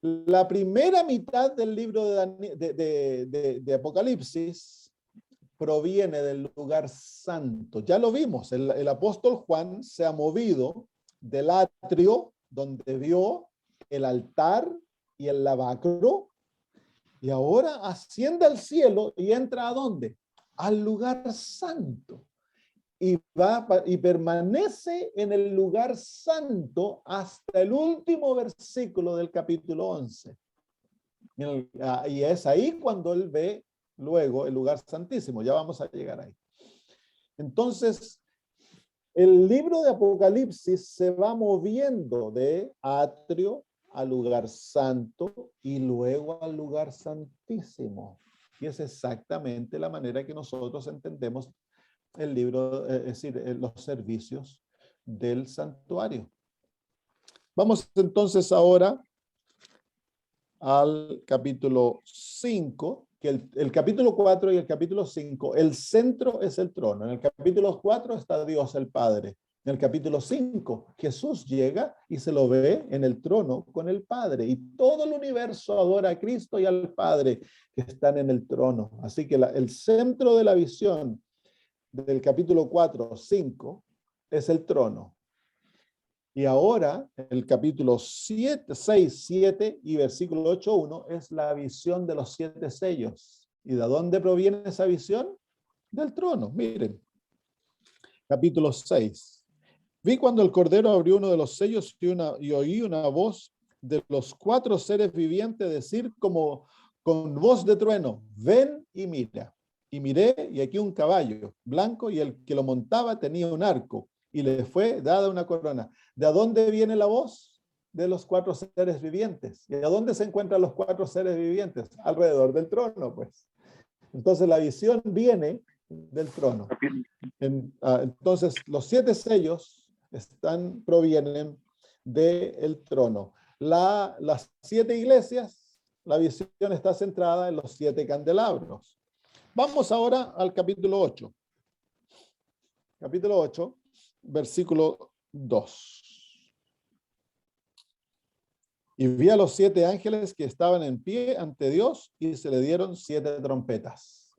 La primera mitad del libro de Apocalipsis proviene del lugar santo. Ya lo vimos, el apóstol Juan se ha movido del atrio donde vio el altar y el lavacro y ahora asciende al cielo y entra ¿a dónde? Al lugar santo. Y permanece en el lugar santo hasta el último versículo del capítulo 11. Y es ahí cuando él ve luego el lugar santísimo. Ya vamos a llegar ahí. Entonces, el libro de Apocalipsis se va moviendo de atrio al lugar santo y luego al lugar santísimo. Y es exactamente la manera que nosotros entendemos el libro, es decir, los servicios del santuario. Vamos entonces ahora al capítulo 5, que el capítulo 4 y el capítulo 5, el centro es el trono. En el capítulo 4 está Dios el Padre. En el capítulo 5, Jesús llega y se lo ve en el trono con el Padre. Y todo el universo adora a Cristo y al Padre que están en el trono. Así que el centro de la visión del capítulo 4, 5, es el trono. Y ahora, el capítulo 7, 6, 7 y versículo 8, 1, es la visión de los 7 sellos. ¿Y de dónde proviene esa visión? Del trono. Miren, capítulo 6. Vi cuando el Cordero abrió uno de los sellos y oí una voz de los 4 seres vivientes decir como con voz de trueno, ven y mira. Y miré, y aquí un caballo blanco, y el que lo montaba tenía un arco, y le fue dada una corona. ¿De dónde viene la voz? De los 4 seres vivientes. ¿Y a dónde se encuentran los 4 seres vivientes? Alrededor del trono, pues. Entonces la visión viene del trono. Entonces los 7 sellos provienen del trono. Las 7 iglesias, la visión está centrada en los 7 candelabros. Vamos ahora al capítulo 8. Capítulo 8, versículo 2. Y vi a los 7 ángeles que estaban en pie ante Dios y se le dieron 7 trompetas.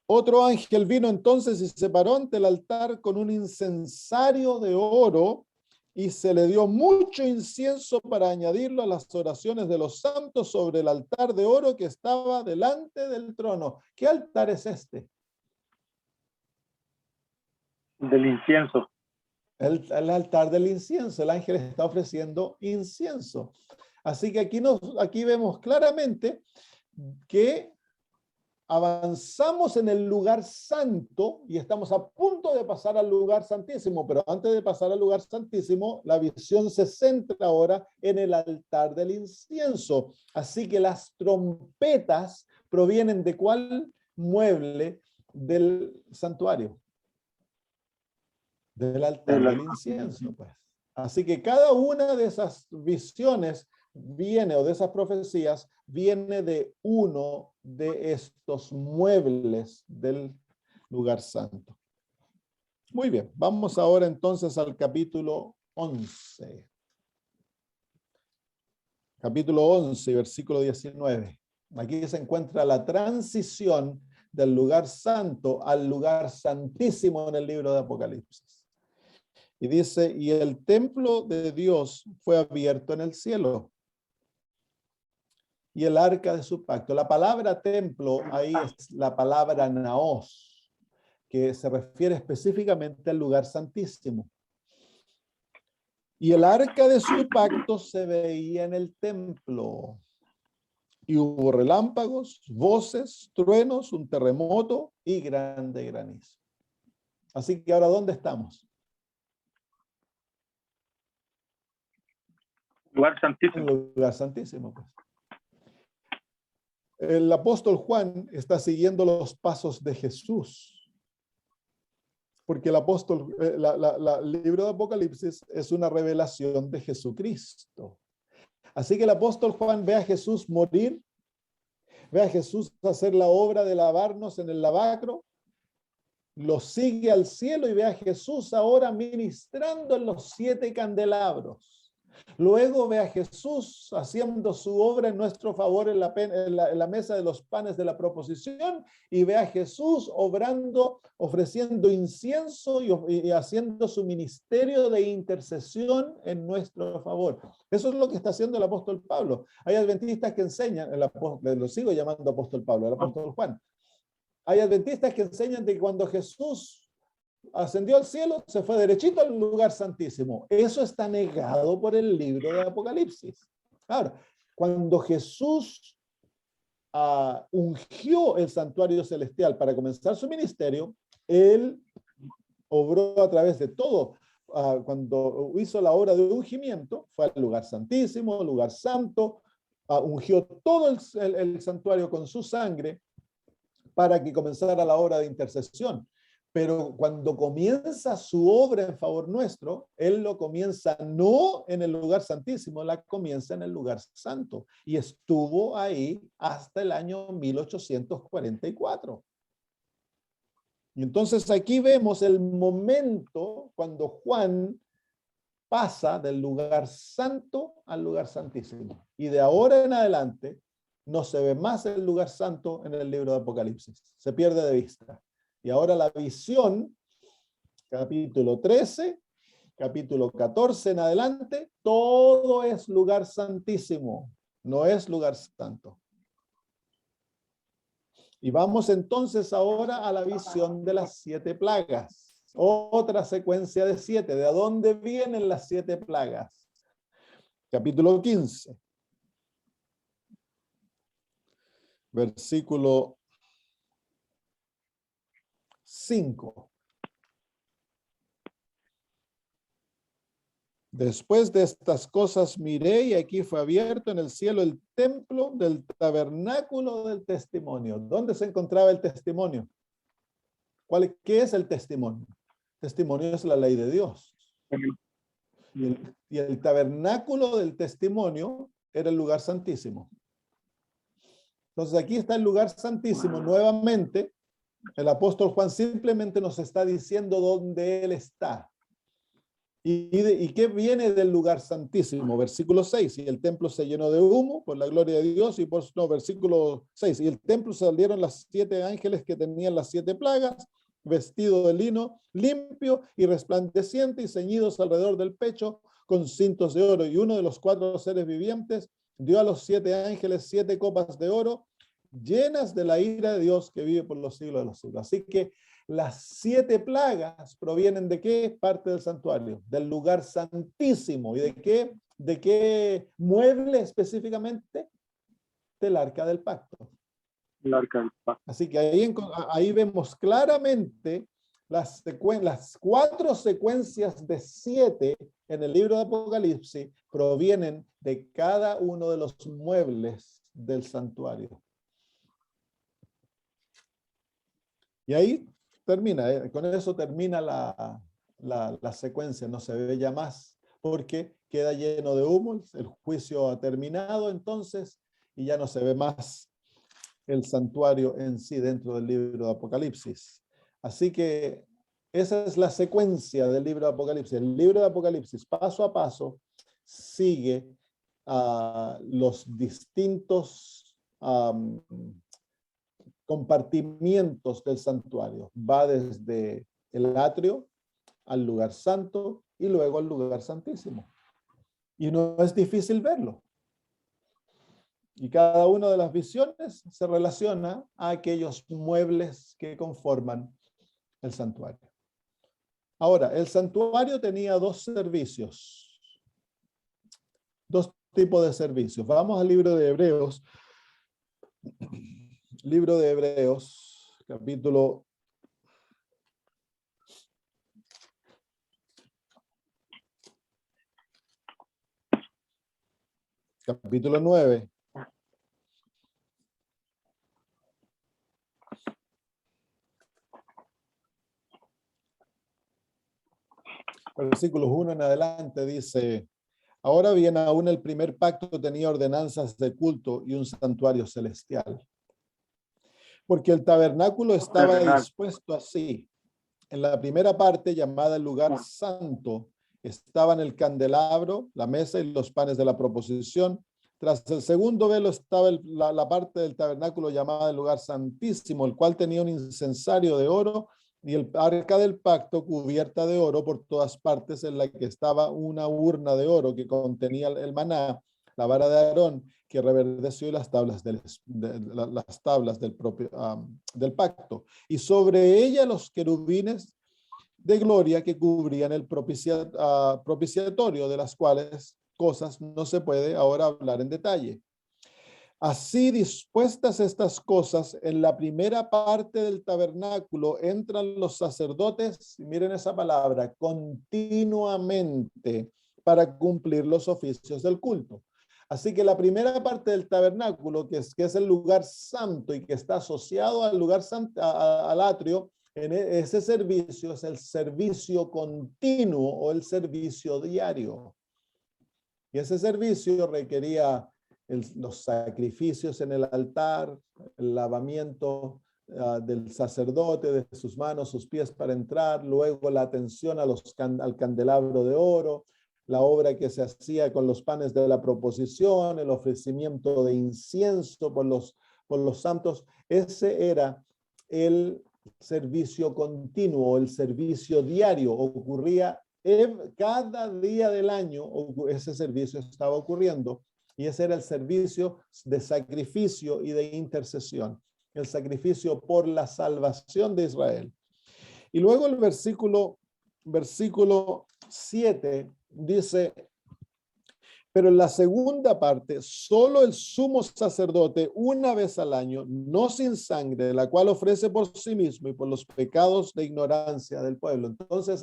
Otro ángel vino entonces y se paró ante el altar con un incensario de oro y se le dio mucho incienso para añadirlo a las oraciones de los santos sobre el altar de oro que estaba delante del trono. ¿Qué altar es este? Del incienso. El altar del incienso. El ángel está ofreciendo incienso. Así que aquí vemos claramente que avanzamos en el lugar santo y estamos a punto de pasar al lugar santísimo, pero antes de pasar al lugar santísimo, la visión se centra ahora en el altar del incienso. Así que las trompetas provienen ¿de cuál mueble? Del santuario, del altar del incienso, pues. Así que cada una de esas visiones viene, o de esas profecías, viene de uno de estos muebles del lugar santo. Muy bien, vamos ahora entonces al capítulo 11. Capítulo 11, versículo 19. Aquí se encuentra la transición del lugar santo al lugar santísimo en el libro de Apocalipsis. Y dice, y el templo de Dios fue abierto en el cielo, y el arca de su pacto. La palabra templo ahí es la palabra naos, que se refiere específicamente al lugar santísimo. Y el arca de su pacto se veía en el templo. Y hubo relámpagos, voces, truenos, un terremoto y grande granizo. Así que ahora, ¿dónde estamos? Lugar santísimo. En el lugar santísimo, pues. El apóstol Juan está siguiendo los pasos de Jesús, porque el libro de Apocalipsis es una revelación de Jesucristo. Así que el apóstol Juan ve a Jesús morir, ve a Jesús hacer la obra de lavarnos en el lavacro, lo sigue al cielo y ve a Jesús ahora ministrando en los 7 candelabros. Luego ve a Jesús haciendo su obra en nuestro favor en la mesa de los panes de la proposición, y ve a Jesús obrando, ofreciendo incienso y haciendo su ministerio de intercesión en nuestro favor. Eso es lo que está haciendo el apóstol Pablo. Hay adventistas que enseñan, lo sigo llamando apóstol Pablo, el apóstol Juan. Hay adventistas que enseñan de que cuando Jesús ascendió al cielo, se fue derechito al lugar santísimo. Eso está negado por el libro de Apocalipsis. Ahora, cuando Jesús ungió el santuario celestial para comenzar su ministerio, él obró a través de todo. Cuando hizo la obra de ungimiento, fue al lugar santísimo, lugar santo, ungió todo el santuario con su sangre para que comenzara la obra de intercesión. Pero cuando comienza su obra en favor nuestro, él lo comienza no en el lugar santísimo, la comienza en el lugar santo. Y estuvo ahí hasta el año 1844. Y entonces aquí vemos el momento cuando Juan pasa del lugar santo al lugar santísimo. Y de ahora en adelante no se ve más el lugar santo en el libro de Apocalipsis. Se pierde de vista. Y ahora la visión, capítulo 13, capítulo 14 en adelante, todo es lugar santísimo, no es lugar santo. Y vamos entonces ahora a la visión de las 7 plagas. Otra secuencia de 7. ¿De dónde vienen las 7 plagas? Capítulo 15. Versículo 5. Después de estas cosas miré, y aquí fue abierto en el cielo el templo del tabernáculo del testimonio. ¿Dónde se encontraba el testimonio? ¿Qué es el testimonio? El testimonio es la ley de Dios. Y el tabernáculo del testimonio era el lugar santísimo. Entonces aquí está el lugar santísimo nuevamente. El apóstol Juan simplemente nos está diciendo dónde él está. ¿Y qué viene del lugar santísimo? Versículo 6, y el templo se llenó de humo por la gloria de Dios, versículo 6, y el templo salieron las 7 ángeles que tenían las 7 plagas, vestidos de lino limpio y resplandeciente y ceñidos alrededor del pecho con cintos de oro, y uno de los 4 seres vivientes dio a los 7 ángeles 7 copas de oro llenas de la ira de Dios que vive por los siglos de los siglos. Así que las 7 plagas provienen ¿de qué? Parte del santuario, del lugar santísimo. ¿Y de qué? ¿De qué mueble específicamente? Del arca del pacto. El arca del pacto. Así que ahí vemos claramente las 4 secuencias de 7 en el libro de Apocalipsis provienen de cada uno de los muebles del santuario. Y ahí termina, con eso termina la secuencia, no se ve ya más, porque queda lleno de humo, el juicio ha terminado entonces, y ya no se ve más el santuario en sí dentro del libro de Apocalipsis. Así que esa es la secuencia del libro de Apocalipsis. El libro de Apocalipsis, paso a paso, sigue los distintos compartimientos del santuario. Va desde el atrio al lugar santo y luego al lugar santísimo. Y no es difícil verlo. Y cada una de las visiones se relaciona a aquellos muebles que conforman el santuario. Ahora, el santuario tenía 2 servicios. 2 tipos de servicios. Vamos al libro de Hebreos. Libro de Hebreos, capítulo 9. Versículos 1 en adelante dice: ahora bien, aún el primer pacto tenía ordenanzas de culto y un santuario celestial. Porque el tabernáculo estaba dispuesto así. En la primera parte, llamada el lugar santo, estaban el candelabro, la mesa y los panes de la proposición. Tras el segundo velo estaba la parte del tabernáculo llamada el lugar santísimo, el cual tenía un incensario de oro y el arca del pacto cubierta de oro por todas partes, en la que estaba una urna de oro que contenía el maná, la vara de Aarón que reverdeció y las tablas del pacto. Y sobre ella los querubines de gloria que cubrían el propiciatorio, de las cuales cosas no se puede ahora hablar en detalle. Así dispuestas estas cosas, en la primera parte del tabernáculo entran los sacerdotes, y miren esa palabra, continuamente, para cumplir los oficios del culto. Así que la primera parte del tabernáculo, que es el lugar santo y que está asociado al lugar santo, al atrio, en ese servicio es el servicio continuo o el servicio diario. Y ese servicio requería los sacrificios en el altar, el lavamiento del sacerdote, de sus manos, sus pies para entrar, luego la atención al candelabro de oro, la obra que se hacía con los panes de la proposición, el ofrecimiento de incienso por los santos. Ese era el servicio continuo, el servicio diario. Ocurría cada día del año, ese servicio estaba ocurriendo, y ese era el servicio de sacrificio y de intercesión, el sacrificio por la salvación de Israel. Y luego el versículo 7 dice: pero en la segunda parte, solo el sumo sacerdote una vez al año, no sin sangre, la cual ofrece por sí mismo y por los pecados de ignorancia del pueblo. Entonces,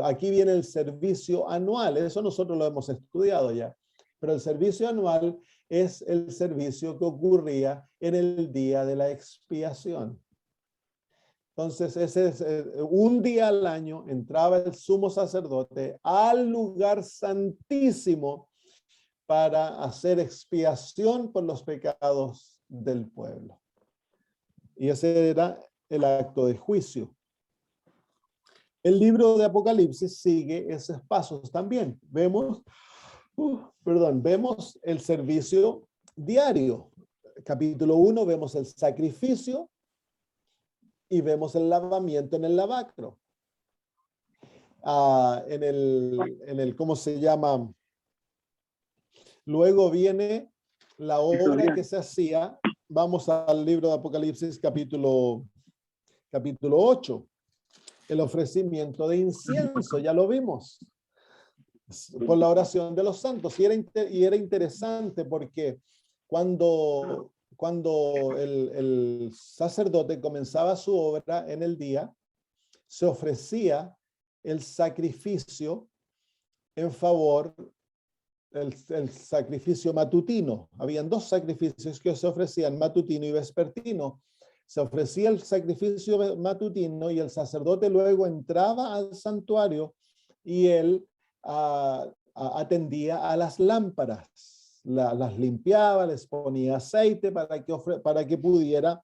aquí viene el servicio anual. Eso nosotros lo hemos estudiado ya. Pero el servicio anual es el servicio que ocurría en el día de la expiación. Entonces, ese es un día al año entraba el sumo sacerdote al lugar santísimo para hacer expiación por los pecados del pueblo. Y ese era el acto de juicio. El libro de Apocalipsis sigue esos pasos también. Vemos el servicio diario. Capítulo 1 vemos el sacrificio y vemos el lavamiento en el lavacro. En el ¿cómo se llama? Luego viene la obra que se hacía. Vamos al libro de Apocalipsis, capítulo 8. El ofrecimiento de incienso, ya lo vimos. por la oración de los santos. Y era interesante porque cuando el sacerdote comenzaba su obra en el día, se ofrecía el sacrificio en favor, el sacrificio matutino. Habían dos sacrificios que se ofrecían, matutino y vespertino. Se ofrecía el sacrificio matutino y el sacerdote luego entraba al santuario y él atendía a las lámparas, las limpiaba, les ponía aceite para que pudiera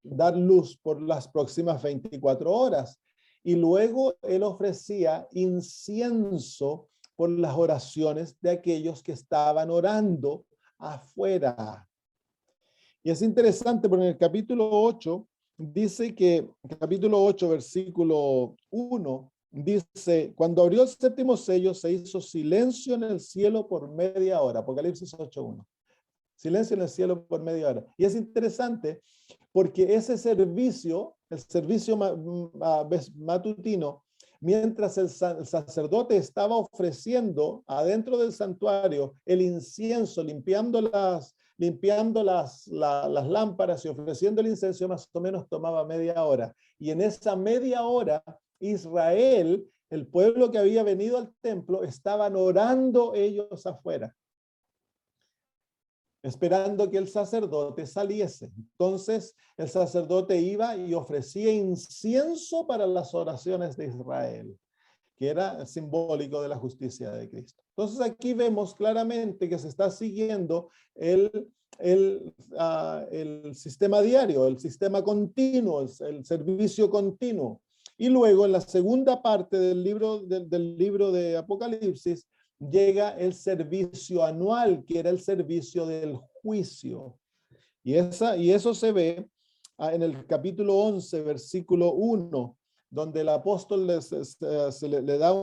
dar luz por las próximas 24 horas. Y luego él ofrecía incienso por las oraciones de aquellos que estaban orando afuera. Y es interesante porque en el capítulo 8 dice que, capítulo 8, versículo 1, dice, cuando abrió el séptimo sello se hizo silencio en el cielo por media hora. Apocalipsis 8:1. Silencio en el cielo por media hora. Y es interesante porque ese servicio, el servicio matutino, mientras el sacerdote estaba ofreciendo adentro del santuario el incienso, limpiando las lámparas y ofreciendo el incienso, más o menos tomaba media hora. Y en esa media hora, Israel, el pueblo que había venido al templo, estaban orando ellos afuera, esperando que el sacerdote saliese. Entonces el sacerdote iba y ofrecía incienso para las oraciones de Israel, que era simbólico de la justicia de Cristo. Entonces aquí vemos claramente que se está siguiendo el sistema diario, el sistema continuo, el servicio continuo. Y luego en la segunda parte del libro de Apocalipsis llega el servicio anual, que era el servicio del juicio. Y eso se ve en el capítulo 11, versículo 1, donde el apóstol se le da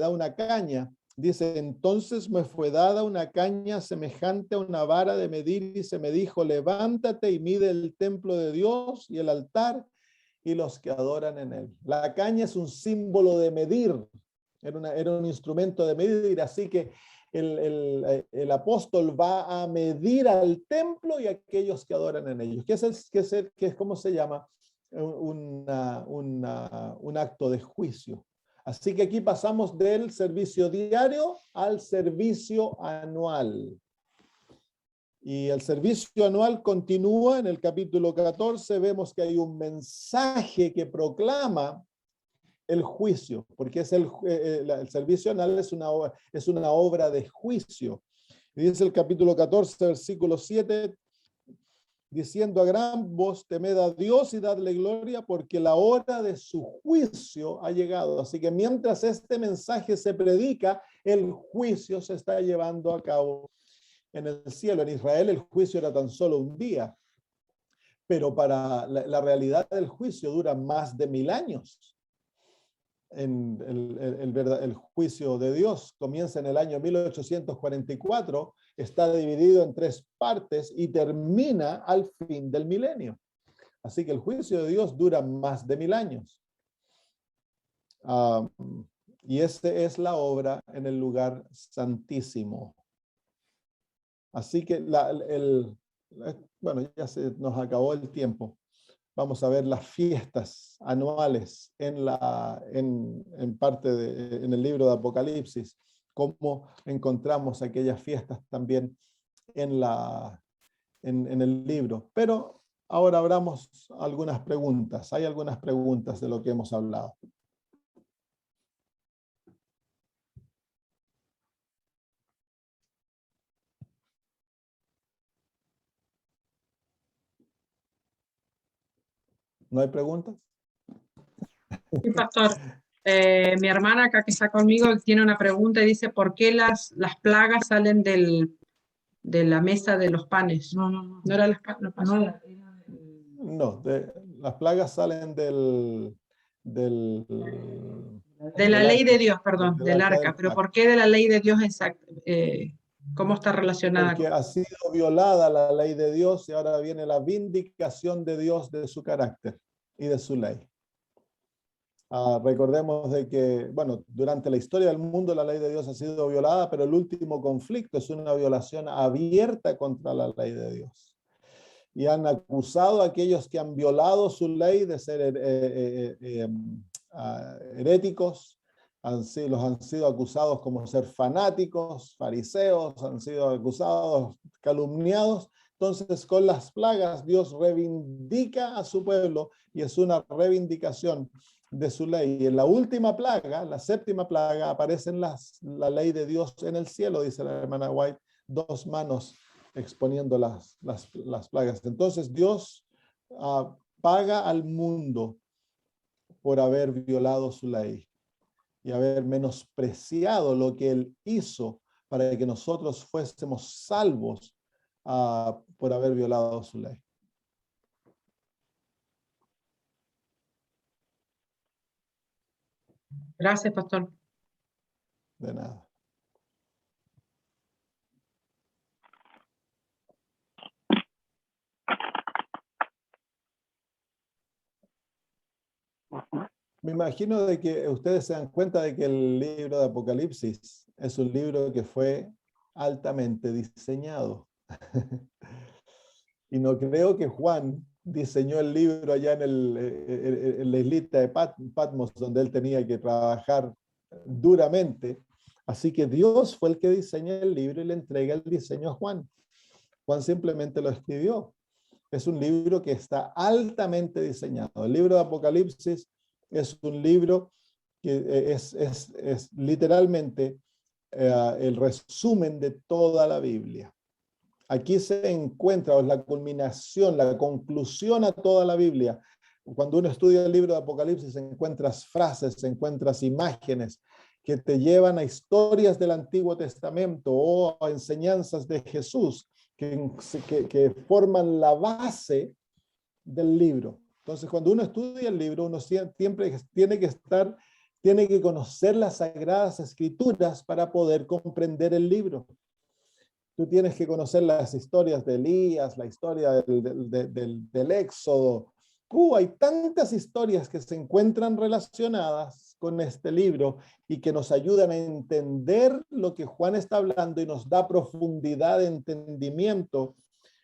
una caña. Dice, entonces me fue dada una caña semejante a una vara de medir y se me dijo, levántate y mide el templo de Dios y el altar y los que adoran en él. La caña es un símbolo de medir. Era un instrumento de medir, así que el apóstol va a medir al templo y a aquellos que adoran en ellos. ¿Qué es cómo se llama? Un acto de juicio. Así que aquí pasamos del servicio diario al servicio anual. Y el servicio anual continúa en el capítulo 14. Vemos que hay un mensaje que proclama el juicio, porque el servicio anual es una obra de juicio. Y dice el capítulo 14, versículo 7, diciendo a gran voz, temed a Dios y dadle gloria, porque la hora de su juicio ha llegado. Así que mientras este mensaje se predica, el juicio se está llevando a cabo en el cielo. En Israel el juicio era tan solo un día, pero para la realidad del juicio dura más de 1000 años. El juicio de Dios comienza en el año 1844, está dividido en 3 partes y termina al fin del milenio. Así que el juicio de Dios dura más de 1000 años. Y esta es la obra en el lugar santísimo. Así que bueno, ya se nos acabó el tiempo. Vamos a ver las fiestas anuales en el libro de Apocalipsis, cómo encontramos aquellas fiestas también en el libro. Pero ahora abramos algunas preguntas. Hay algunas preguntas de lo que hemos hablado. ¿No hay preguntas? Sí, pastor. Mi hermana acá que está conmigo tiene una pregunta y dice, ¿por qué las plagas salen de la mesa de los panes? No eran los panes. No, las plagas salen de la ley de Dios, perdón, del del arca. Pero ¿por qué de la ley de Dios exacta? ¿Cómo está relacionada? Porque ha sido violada la ley de Dios y ahora viene la vindicación de Dios de su carácter y de su ley. Recordemos de que, bueno, durante la historia del mundo la ley de Dios ha sido violada, pero el último conflicto es una violación abierta contra la ley de Dios. Y han acusado a aquellos que han violado su ley de ser heréticos, los han sido acusados como ser fanáticos, fariseos, han sido acusados, calumniados. Entonces, con las plagas, Dios reivindica a su pueblo y es una reivindicación de su ley. Y en la última plaga, la séptima plaga, aparecen la ley de Dios en el cielo, dice la hermana White, 2 manos exponiendo las plagas. Entonces, Dios paga al mundo por haber violado su ley y haber menospreciado lo que Él hizo para que nosotros fuésemos salvos por haber violado su ley. Gracias, pastor. De nada. Me imagino de que ustedes se dan cuenta de que el libro de Apocalipsis es un libro que fue altamente diseñado. Y no creo que Juan diseñó el libro allá en la islita de Patmos, donde él tenía que trabajar duramente. Así que Dios fue el que diseña el libro y le entrega el diseño a Juan. Juan simplemente lo escribió. Es un libro que está altamente diseñado. El libro de Apocalipsis es un libro que es literalmente el resumen de toda la Biblia. Aquí se encuentra la culminación, la conclusión a toda la Biblia. Cuando uno estudia el libro de Apocalipsis, encuentras frases, encuentras imágenes que te llevan a historias del Antiguo Testamento o a enseñanzas de Jesús que forman la base del libro. Entonces, cuando uno estudia el libro, uno siempre tiene que conocer las Sagradas Escrituras para poder comprender el libro. Tú tienes que conocer las historias de Elías, la historia del Éxodo. Hay tantas historias que se encuentran relacionadas con este libro y que nos ayudan a entender lo que Juan está hablando y nos da profundidad de entendimiento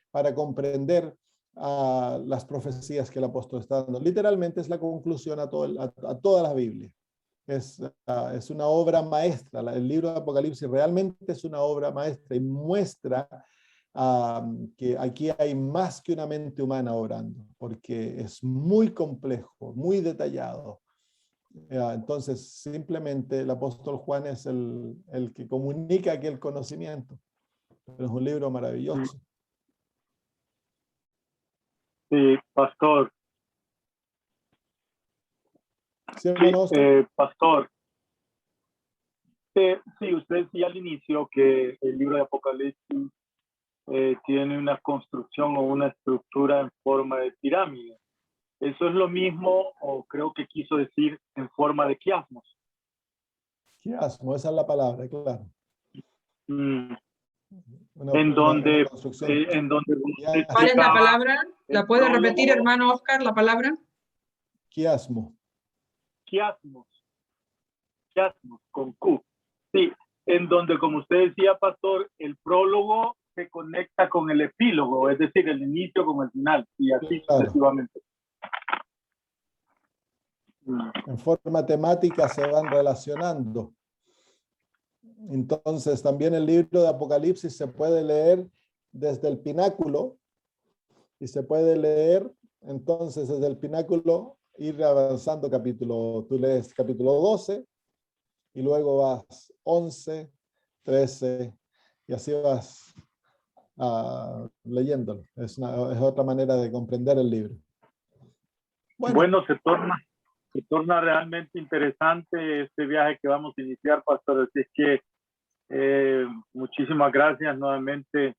para comprender las profecías que el apóstol está dando. Literalmente es la conclusión a toda la Biblia. Es una obra maestra. El libro de Apocalipsis realmente es una obra maestra y muestra que aquí hay más que una mente humana obrando, porque es muy complejo, muy detallado. Entonces, simplemente el apóstol Juan es el que comunica aquel conocimiento. Pero es un libro maravilloso. Sí, pastor. ¿Sí, hermano Oscar? Pastor. Sí, usted decía al inicio que el libro de Apocalipsis tiene una construcción o una estructura en forma de pirámide. ¿Eso es lo mismo o creo que quiso decir en forma de quiasmos? Quiasmo, esa es la palabra, claro. En donde ¿Cuál es la palabra? ¿La puede repetir, hermano Oscar, la palabra? Quiasmo. Quiasmos, con Q. Sí, en donde, como usted decía, pastor, el prólogo se conecta con el epílogo, es decir, el inicio con el final, y así sucesivamente. En forma temática se van relacionando. Entonces, también el libro de Apocalipsis se puede leer desde el pináculo y se puede leer, entonces, desde el pináculo, ir avanzando capítulo. Tú lees capítulo 12 y luego vas 11, 13 y así vas leyéndolo. Es otra manera de comprender el libro. Bueno, se torna realmente interesante este viaje que vamos a iniciar, pastor. Así que muchísimas gracias nuevamente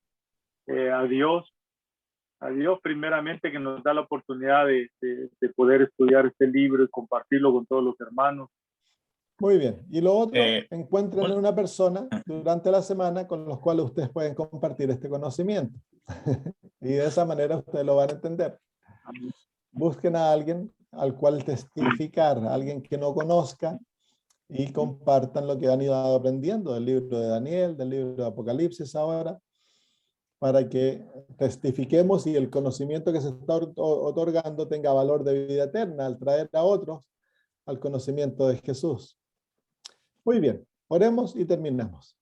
a Dios primeramente que nos da la oportunidad de poder estudiar este libro y compartirlo con todos los hermanos. Muy bien. Y lo otro, encuentren una persona durante la semana con los cuales ustedes pueden compartir este conocimiento. Y de esa manera ustedes lo van a entender. Busquen a alguien al cual testificar, alguien que no conozca, y compartan lo que han ido aprendiendo del libro de Daniel, del libro de Apocalipsis ahora, para que testifiquemos y el conocimiento que se está otorgando tenga valor de vida eterna al traer a otros al conocimiento de Jesús. Muy bien, oremos y terminamos.